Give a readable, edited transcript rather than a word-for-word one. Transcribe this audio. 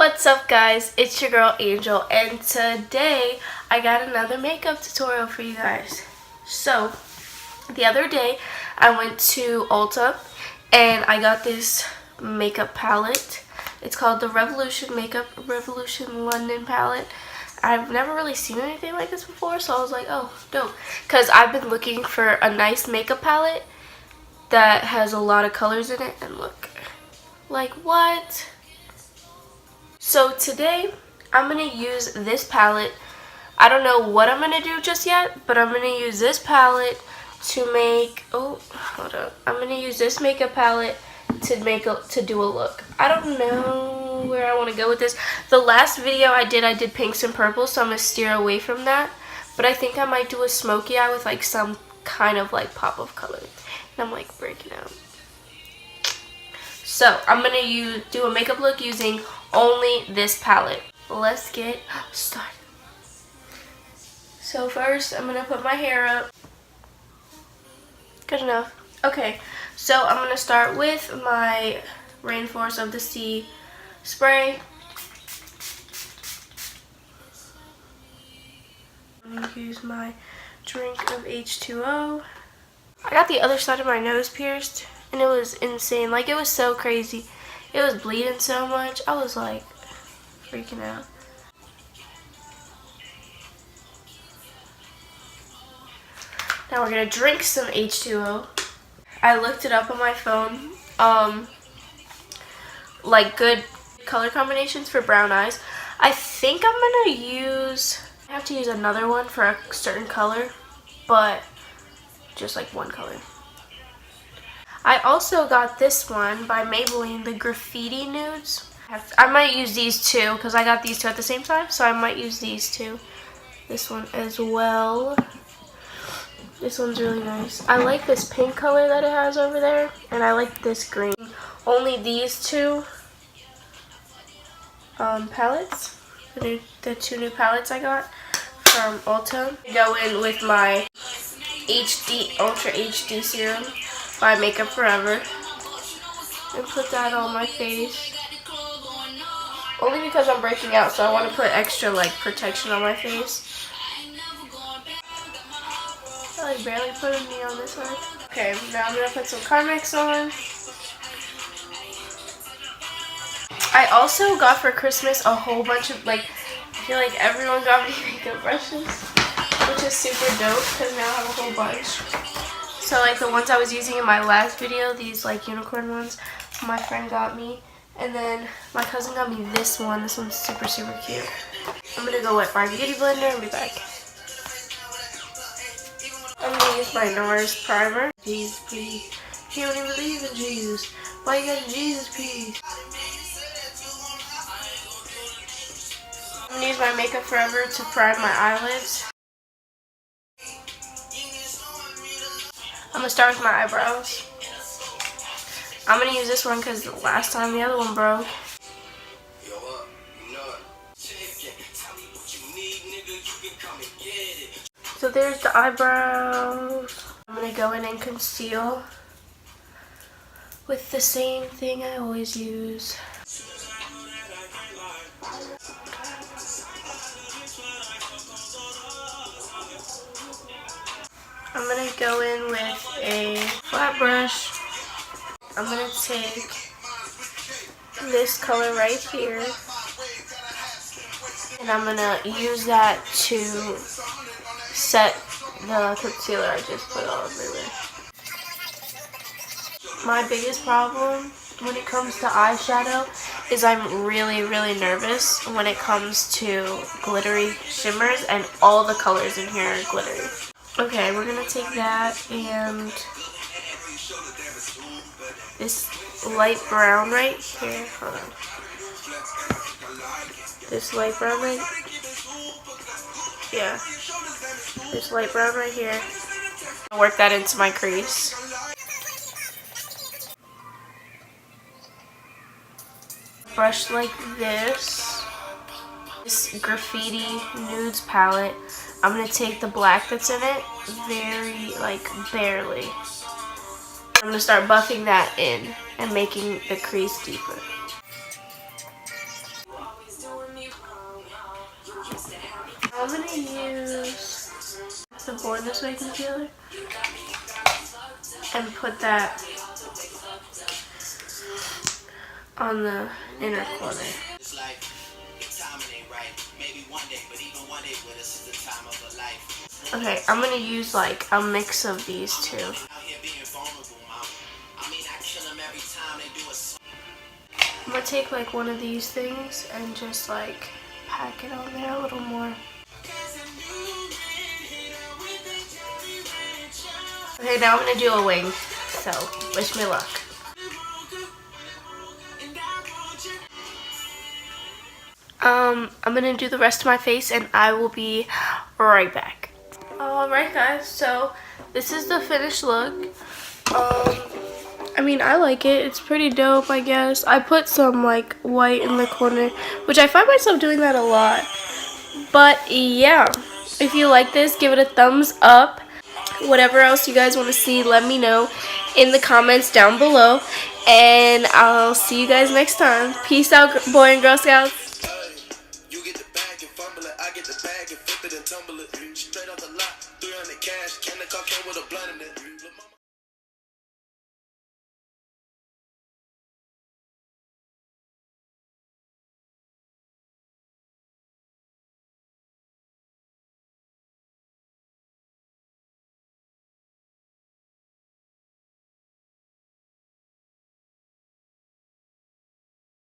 What's up guys, it's your girl Angel, and today I got another makeup tutorial for you guys. So the other day I went to Ulta and I got this makeup palette. It's called the Revolution London palette. I've never really seen anything like this before, so I was like, oh, dope. Because I've been looking for a nice makeup palette that has a lot of colors in it, and look, like what? So today I'm going to use this palette. I don't know what I'm going to do just yet, but I'm going to use this palette to make, I'm going to use this makeup palette to do a look. I don't know where I want to go with this. The last video I did pinks and purples, so I'm going to steer away from that. But I think I might do a smoky eye with like some kind of like pop of color. And I'm like breaking out. So I'm going to do a makeup look using only this palette. Let's get started. So first I'm going to put my hair up. Good enough. Okay, so I'm going to start with my Rainforest of the Sea spray. I'm going to use my drink of H2O. I got the other side of my nose pierced, and it was insane. Like, it was so crazy. It was bleeding so much. I was like freaking out. Now we're going to drink some H2O. I looked it up on my phone. Like good color combinations for brown eyes. I think I'm going to I have to use another one for a certain color, but just like one color. I also got this one by Maybeline, the Graffiti Nudes. I might use these two because I got these two at the same time, so I might use these two. This one as well. This one's really nice. I like this pink color that it has over there, and I like this green. Only these two palettes, the two new palettes I got from Ulta. Go in with my Ultra HD serum by Makeup Forever and put that on my face. Only because I'm breaking out, so I want to put extra like protection on my face. I like barely putting me on this side. Okay, now I'm gonna put some Carmex on. I also got for Christmas a whole bunch of I feel like everyone got me makeup brushes, which is super dope because now I have a whole bunch. So like the ones I was using in my last video, these like unicorn ones, my friend got me. And then my cousin got me this one. This one's super, super cute. I'm going to go wet my beauty blender and be back. I'm going to use my Nars primer. Jesus, please. You don't even believe in Jesus. Why you got Jesus, please? I'm going to use my Makeup Forever to prime my eyelids. I'm going to start with my eyebrows. I'm going to use this one because last time the other one broke. So there's the eyebrows. I'm going to go in and conceal with the same thing I always use. I'm going to go in with a flat brush. I'm going to take this color right here, and I'm going to use that to set the concealer I just put all over. My biggest problem when it comes to eyeshadow is I'm really, really nervous when it comes to glittery shimmers, and all the colors in here are glittery. Okay, we're going to take that and this light brown right here. Hold on. This light brown right. Yeah. This light brown right here. I'll work that into my crease. Brush like this. This Graffiti Nudes palette. I'm gonna take the black that's in it, barely. I'm going to start buffing that in and making the crease deeper. use the Born This Way concealer and put that on the inner corner. Okay, I'm gonna use like a mix of these two. I'm gonna take like one of these things and just like pack it on there a little more. Okay, now I'm gonna do a wing, so wish me luck. I'm gonna do the rest of my face and I will be right back. Alright guys, so this is the finished look. I mean, I like it. It's pretty dope, I guess. I put some like white in the corner, which I find myself doing that a lot. But yeah, if you like this, give it a thumbs up. Whatever else you guys want to see, let me know in the comments down below. And I'll see you guys next time. Peace out, boy and girl scouts. You get the bag and fumble it, I get the bag and flip it and tumble it. Straight off the lot, 300 cash, can the car came with a blunt in it.